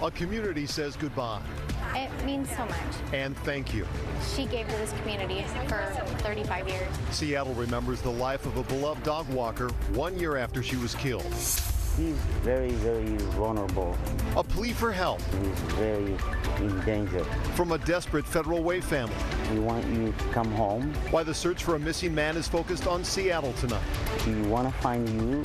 A community says goodbye. It means so much. And thank you. She gave to this community for 35 years. Seattle remembers the life of a beloved dog walker 1 year after she was killed. He's very, very vulnerable. A plea for help. He's very in danger. From a desperate Federal Way family. We want you to come home. Why the search for a missing man is focused on Seattle tonight. We want to find you.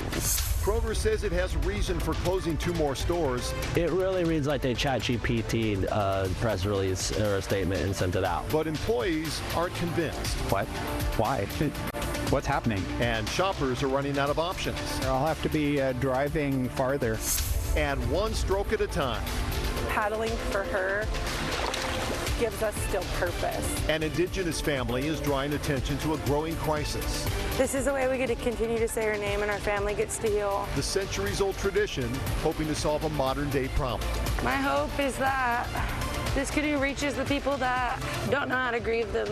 Kroger says it has reason for closing 2 more stores. It really reads like they ChatGPT'd a press release or a statement and sent it out. But employees aren't convinced. What? Why? What's happening? And shoppers are running out of options. I'll have to be driving farther. And one stroke at a time. Paddling for her gives us still purpose. An Indigenous family is drawing attention to a growing crisis. This is the way we get to continue to say her name and our family gets to heal. The centuries-old tradition hoping to solve a modern-day problem. My hope is that this canoe reaches the people that don't know how to grieve them.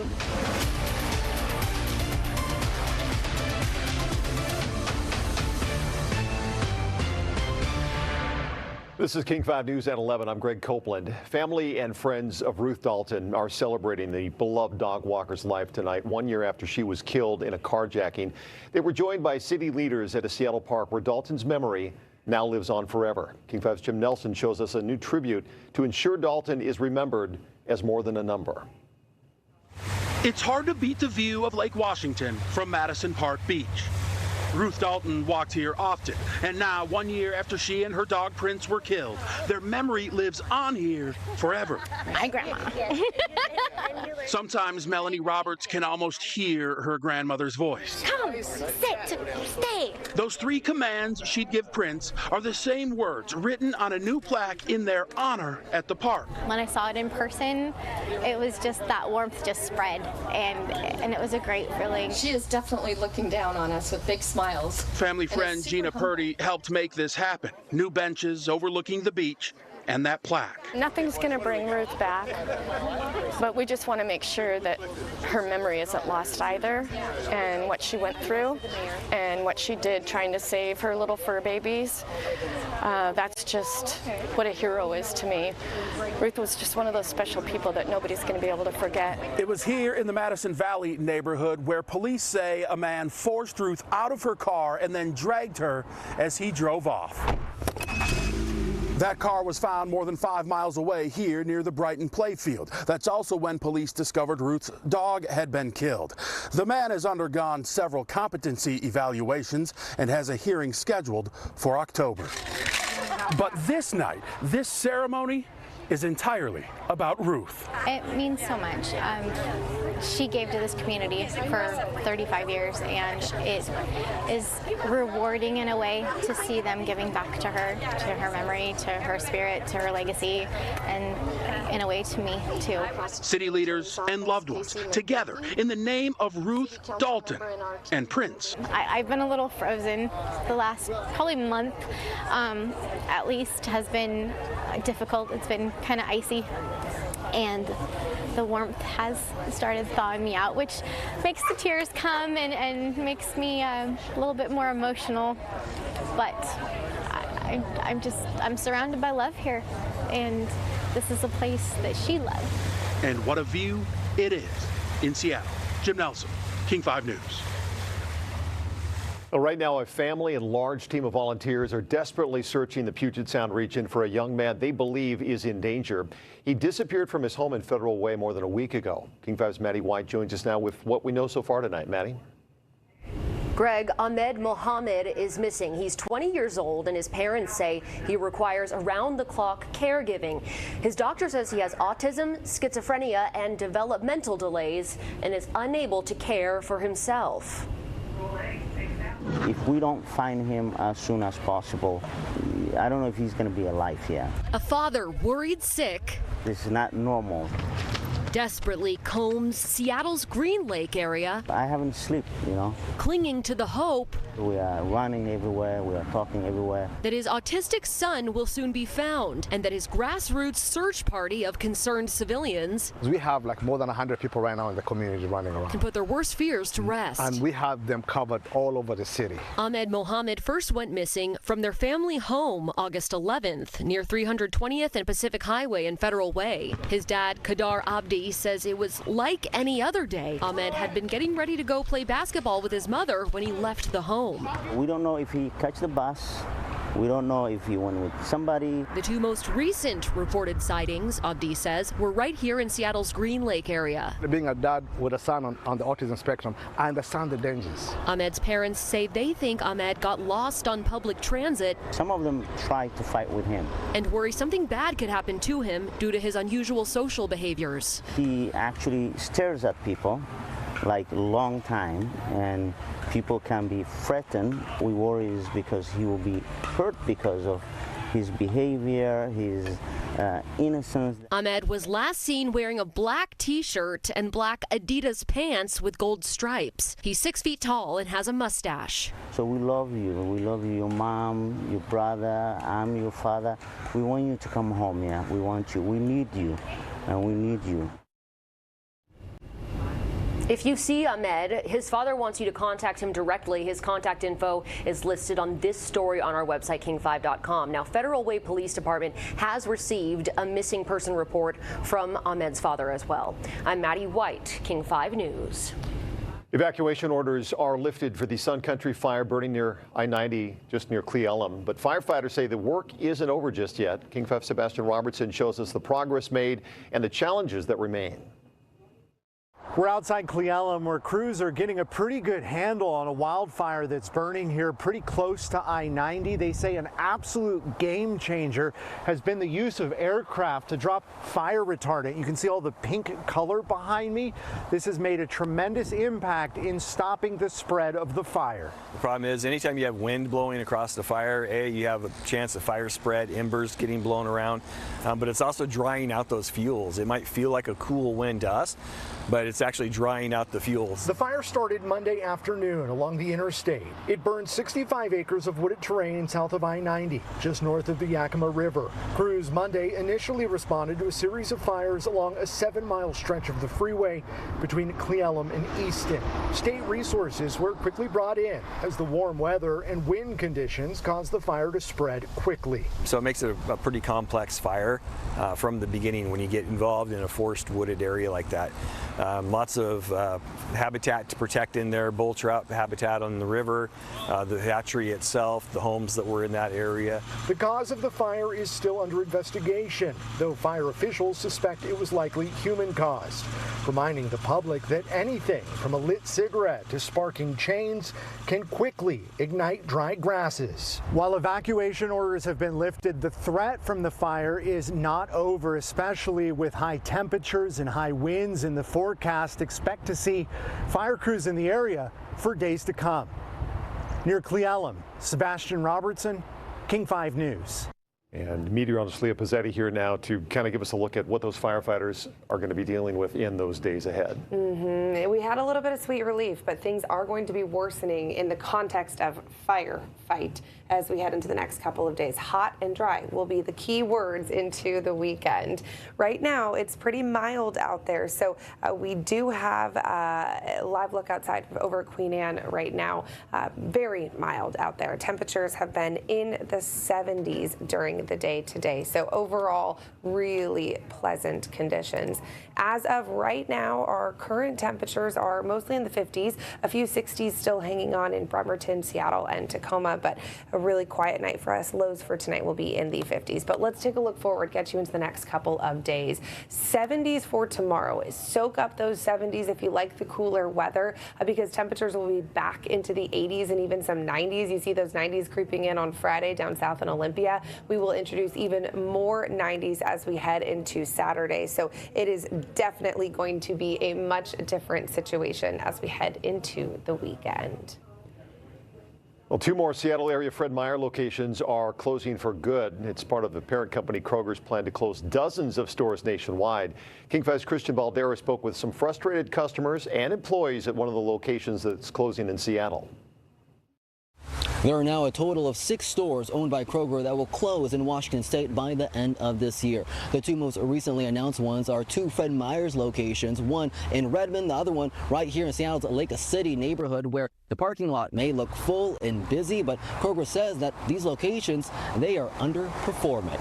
This is King 5 News at 11. I'm Greg Copeland. Family and friends of Ruth Dalton are celebrating the beloved dog walker's life tonight, 1 year after she was killed in a carjacking. They were joined by city leaders at a Seattle park where Dalton's memory now lives on forever. King 5's Jim Nelson shows us a new tribute to ensure Dalton is remembered as more than a number. It's hard to beat the view of Lake Washington from Madison Park Beach. Ruth Dalton walked here often, and now 1 year after she and her dog Prince were killed, their memory lives on here forever. My grandma. Sometimes Melanie Roberts can almost hear her grandmother's voice. Come, sit, stay. Those 3 commands she'd give Prince are the same words written on a new plaque in their honor at the park. When I saw it in person, it was just that warmth just spread, and it was a great feeling. She is definitely looking down on us with big smiles. Family friend Gina Purdy helped make this happen. New benches overlooking the beach and that plaque. Nothing's going to bring Ruth back, but we just want to make sure that her memory isn't lost either, and what she went through and what she did trying to save her little fur babies. That's just what a hero is to me. Ruth was just one of those special people that nobody's going to be able to forget. It was here in the Madison Valley neighborhood where police say a man forced Ruth out of her car and then dragged her as he drove off. That car was found more than 5 miles away here near the Brighton playfield. That's also when police discovered Ruth's dog had been killed. The man has undergone several competency evaluations and has a hearing scheduled for October. But this night, this ceremony is entirely about Ruth. It means so much. She gave to this community for 35 years, and it is rewarding in a way to see them giving back to her memory, to her spirit, to her legacy, and in a way to me too. City leaders and loved ones together in the name of Ruth Dalton and Prince. I've been a little frozen. The last probably month at least has been difficult. It's been kind of icy, and the warmth has started thawing me out, which makes the tears come and makes me a little bit more emotional. But I'm surrounded by love here, and this is a place that she loved. And what a view it is in Seattle. Jim Nelson, King 5 News. Well, right now, a family and large team of volunteers are desperately searching the Puget Sound region for a young man they believe is in danger. He disappeared from his home in Federal Way more than a week ago. King 5's Maddie White joins us now with what we know so far tonight. Maddie? Greg, Ahmed Mohammed is missing. He's 20 years old, and his parents say he requires around-the-clock caregiving. His doctor says he has autism, schizophrenia, and developmental delays, and is unable to care for himself. If we don't find him as soon as possible, I don't know if he's going to be alive yet. A father worried sick. This is not normal. desperately combs Seattle's Green Lake area. I haven't slept, Clinging to the hope We are running everywhere, we are talking everywhere. that his autistic son will soon be found and that his grassroots search party of concerned civilians We have like more than 100 people right now in the community running around. can put their worst fears to rest. And we have them covered all over the city. Ahmed Mohammed first went missing from their family home August 11th near 320th and Pacific Highway and Federal Way. His dad, Kadar Abdi, says it was like any other day. Ahmed had been getting ready to go play basketball with his mother when he left the home. We don't know if he catch the bus. We don't know if he went with somebody. The two most recent reported sightings, Abdi says, were right here in Seattle's Green Lake area. Being a dad with a son on the autism spectrum, I understand the dangers. Ahmed's parents say they think Ahmed got lost on public transit. Some of them tried to fight with him. And worry something bad could happen to him due to his unusual social behaviors. He actually stares at people like a long time, and people can be threatened. We worry is because he will be hurt because of his behavior, his innocence. Ahmed was last seen wearing a black t-shirt and black Adidas pants with gold stripes. He's 6 feet tall and has a mustache. So we love you. We love you, your mom, your brother, I'm your father. We want you to come home, yeah. We want you. We need you, and we need you. If you see Ahmed, his father wants you to contact him directly. His contact info is listed on this story on our website, king5.com. Now, Federal Way Police Department has received a missing person report from Ahmed's father as well. I'm Maddie White, King 5 News. Evacuation orders are lifted for the Sun Country fire burning near I-90, just near Cle Elum. But firefighters say the work isn't over just yet. King 5 Sebastian Robertson shows us the progress made and the challenges that remain. We're outside Cle Elum, where crews are getting a pretty good handle on a wildfire that's burning here pretty close to I-90. They say an absolute game changer has been the use of aircraft to drop fire retardant. You can see all the pink color behind me. This has made a tremendous impact in stopping the spread of the fire. The problem is anytime you have wind blowing across the fire, you have a chance of fire spread, embers getting blown around, but it's also drying out those fuels. It might feel like a cool wind to us, but it's actually drying out the fuels. The fire started Monday afternoon along the interstate. It burned 65 acres of wooded terrain south of I-90, just north of the Yakima River. Crews Monday initially responded to a series of fires along a 7-mile stretch of the freeway between Cle Elum and Easton. State resources were quickly brought in as the warm weather and wind conditions caused the fire to spread quickly. So it makes it a pretty complex fire from the beginning when you get involved in a forest wooded area like that. Lots of habitat to protect in there, bull trout habitat on the river, the hatchery itself, the homes that were in that area. The cause of the fire is still under investigation, though fire officials suspect it was likely human caused, reminding the public that anything from a lit cigarette to sparking chains can quickly ignite dry grasses. While evacuation orders have been lifted, the threat from the fire is not over, especially with high temperatures and high winds in the forecast. Expect to see fire crews in the area for days to come. Near Cle Elum, Sebastian Robertson, King 5 News. And meteorologist Leah Pizzetti here now to kind of give us a look at what those firefighters are going to be dealing with in those days ahead. We had a little bit of sweet relief, but things are going to be worsening in the context of firefight as we head into the next couple of days. Hot and dry will be the key words into the weekend. Right now, it's pretty mild out there, so we do have a live look outside over Queen Anne right now. Very mild out there. Temperatures have been in the 70s during the day today, so overall, really pleasant conditions. As of right now, our current temperatures are mostly in the 50s, a few 60s still hanging on in Bremerton, Seattle, and Tacoma, but a really quiet night for us. Lows for tonight will be in the 50s. But let's take a look forward, get you into the next couple of days. 70s for tomorrow. Soak up those 70s if you like the cooler weather, because temperatures will be back into the 80s and even some 90s. You see those 90s creeping in on Friday down south in Olympia. We will introduce even more 90s as we head into Saturday. So it is definitely going to be a much different situation as we head into the weekend. Well, 2 more Seattle area Fred Meyer locations are closing for good. It's part of the parent company Kroger's plan to close dozens of stores nationwide. King 5's Christian Baldera spoke with some frustrated customers and employees at one of the locations that's closing in Seattle. There are now a total of 6 stores owned by Kroger that will close in Washington State by the end of this year. The 2 most recently announced ones are 2 Fred Meyer's locations, one in Redmond, the other one right here in Seattle's Lake City neighborhood, where the parking lot may look full and busy, but Kroger says that these locations, they are underperforming.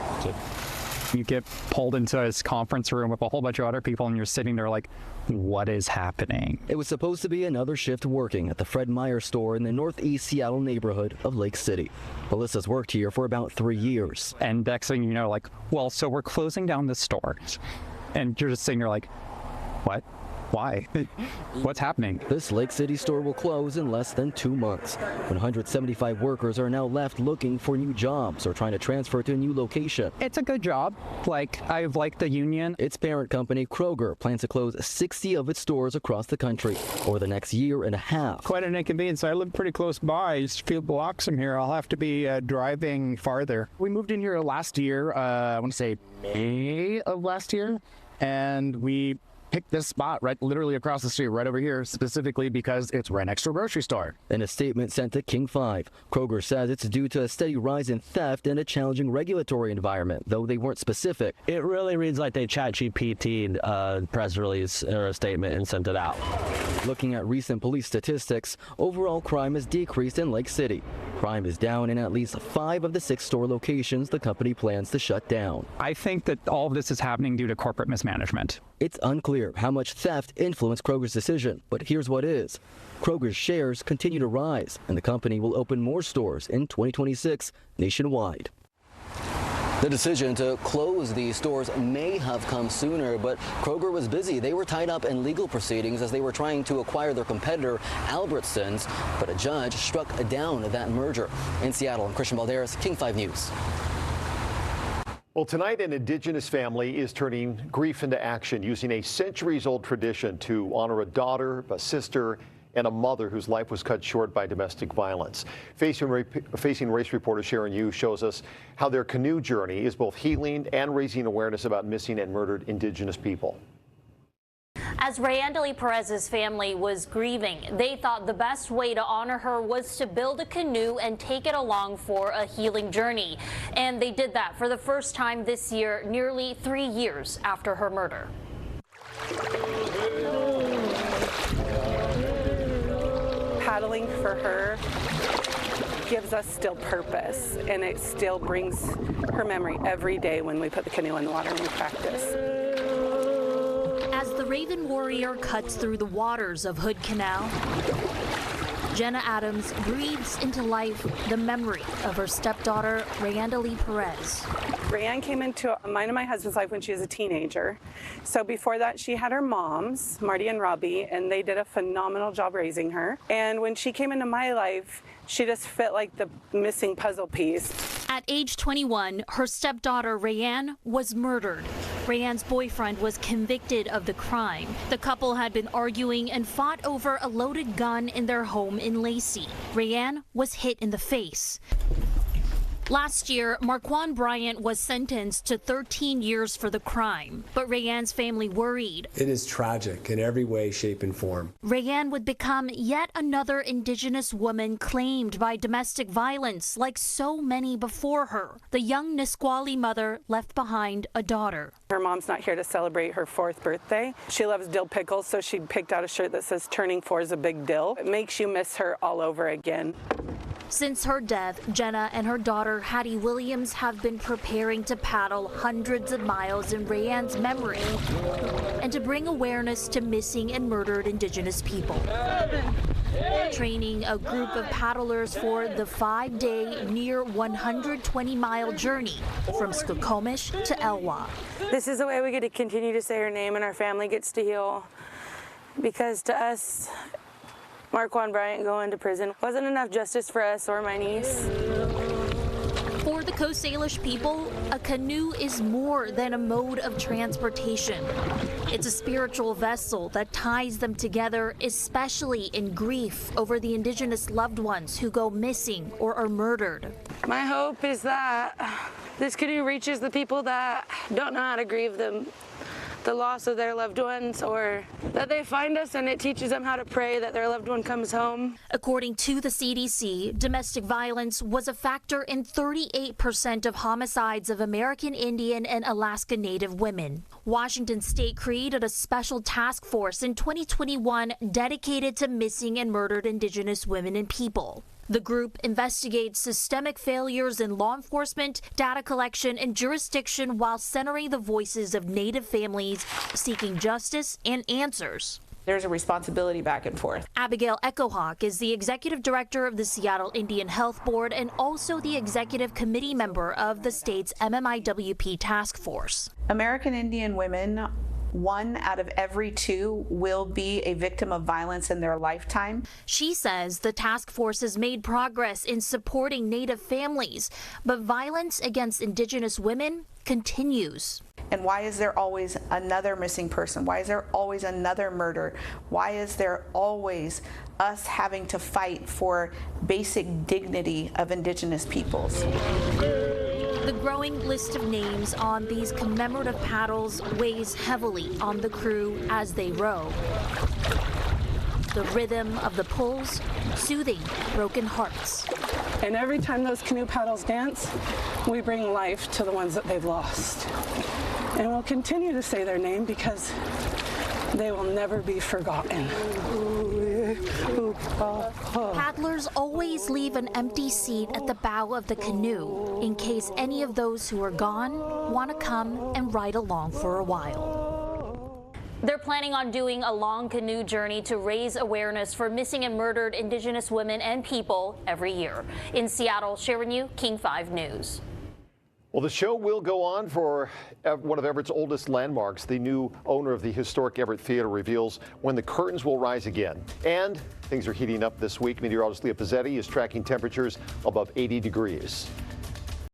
You get pulled into this conference room with a whole bunch of other people and you're sitting there like, what is happening? It was supposed to be another shift working at the Fred Meyer store in the northeast Seattle neighborhood of Lake City. Melissa's worked here for about 3 years. And next thing you know, like, well, so we're closing down the store. And you're just sitting there like, what? Why? What's happening? This Lake City store will close in less than 2 months. 175 workers are now left looking for new jobs or trying to transfer to a new location. It's a good job. Like, I like the union. Its parent company, Kroger, plans to close 60 of its stores across the country over the next year and a half. Quite an inconvenience. I live pretty close by, just a few blocks from here. I'll have to be driving farther. We moved in here last year, I want to say May of last year, and we picked this spot right literally across the street right over here specifically because it's right next to a grocery store. In a statement sent to King 5, Kroger says it's due to a steady rise in theft and a challenging regulatory environment, though they weren't specific. It really reads like they ChatGPT'd a press release or a statement and sent it out. Looking at recent police statistics, overall crime has decreased in Lake City. Crime is down in at least 5 of the 6 store locations the company plans to shut down. I think that all of this is happening due to corporate mismanagement. It's unclear how much theft influenced Kroger's decision, but here's what is. Kroger's shares continue to rise, and the company will open more stores in 2026 nationwide. The decision to close these stores may have come sooner, but Kroger was busy. They were tied up in legal proceedings as they were trying to acquire their competitor, Albertsons, but a judge struck down that merger. In Seattle, I'm Christian Balderas, King 5 News. Well, tonight, an Indigenous family is turning grief into action using a centuries-old tradition to honor a daughter, a sister, and a mother whose life was cut short by domestic violence. Facing Race reporter Sharon Yu shows us how their canoe journey is both healing and raising awareness about missing and murdered Indigenous people. As Rayandali Perez's family was grieving, they thought the best way to honor her was to build a canoe and take it along for a healing journey. And they did that for the first time this year, nearly 3 years after her murder. Paddling for her gives us still purpose, and it still brings her memory every day when we put the canoe in the water and we practice. As the Raven Warrior cuts through the waters of Hood Canal, Jenna Adams breathes into life the memory of her stepdaughter, Rayandali Perez. Rayanne came into mine and my husband's life when she was a teenager. So before that, she had her moms, Marty and Robbie, and they did a phenomenal job raising her. And when she came into my life, she just fit like the missing puzzle piece. At age 21, her stepdaughter, Rayanne, was murdered. Rayanne's boyfriend was convicted of the crime. The couple had been arguing and fought over a loaded gun in their home in Lacey. Rayanne was hit in the face. Last year, Marquand Bryant was sentenced to 13 years for the crime, but Rayanne's family worried. It is tragic in every way, shape, and form. Rayanne would become yet another Indigenous woman claimed by domestic violence, like so many before her. The young Nisqually mother left behind a daughter. Her mom's not here to celebrate her 4th birthday. She loves dill pickles, so she picked out a shirt that says "Turning 4 is a big dill." It makes you miss her all over again. Since her death, Jenna and her daughter, Hattie Williams, have been preparing to paddle hundreds of miles in Rayanne's memory and to bring awareness to missing and murdered Indigenous people. Training a group of paddlers for the 5-day, near 120-mile journey from Skokomish to Elwha. This is the way we get to continue to say her name and our family gets to heal. Because to us, Marquand Bryant going to prison wasn't enough justice for us or my niece. For the Coast Salish people, a canoe is more than a mode of transportation. It's a spiritual vessel that ties them together, especially in grief over the Indigenous loved ones who go missing or are murdered. My hope is that this canoe reaches the people that don't know how to grieve the loss of their loved ones, or that they find us and it teaches them how to pray that their loved one comes home. According to the CDC, domestic violence was a factor in 38% of homicides of American Indian and Alaska Native women. Washington State created a special task force in 2021 dedicated to missing and murdered Indigenous women and people. The group investigates systemic failures in law enforcement, data collection, and jurisdiction while centering the voices of Native families seeking justice and answers. There's a responsibility back and forth. Abigail Echohawk is the executive director of the Seattle Indian Health Board and also the executive committee member of the state's MMIWP task force. American Indian women, 1 out of every 2 will be a victim of violence in their lifetime. She says the task force has made progress in supporting Native families, but violence against Indigenous women continues. And why is there always another missing person? Why is there always another murder? Why is there always us having to fight for basic dignity of Indigenous peoples? The growing list of names on these commemorative paddles weighs heavily on the crew as they row. The rhythm of the pulls soothing broken hearts. And every time those canoe paddles dance, we bring life to the ones that they've lost. And we'll continue to say their name because they will never be forgotten. Paddlers always leave an empty seat at the bow of the canoe in case any of those who are gone want to come and ride along for a while. They're planning on doing a long canoe journey to raise awareness for missing and murdered Indigenous women and people every year. In Seattle, Sharon Yu, King 5 News. Well, the show will go on for one of Everett's oldest landmarks. The new owner of the historic Everett Theater reveals when the curtains will rise again. And things are heating up this week. Meteorologist Leah Pizzetti is tracking temperatures above 80 degrees.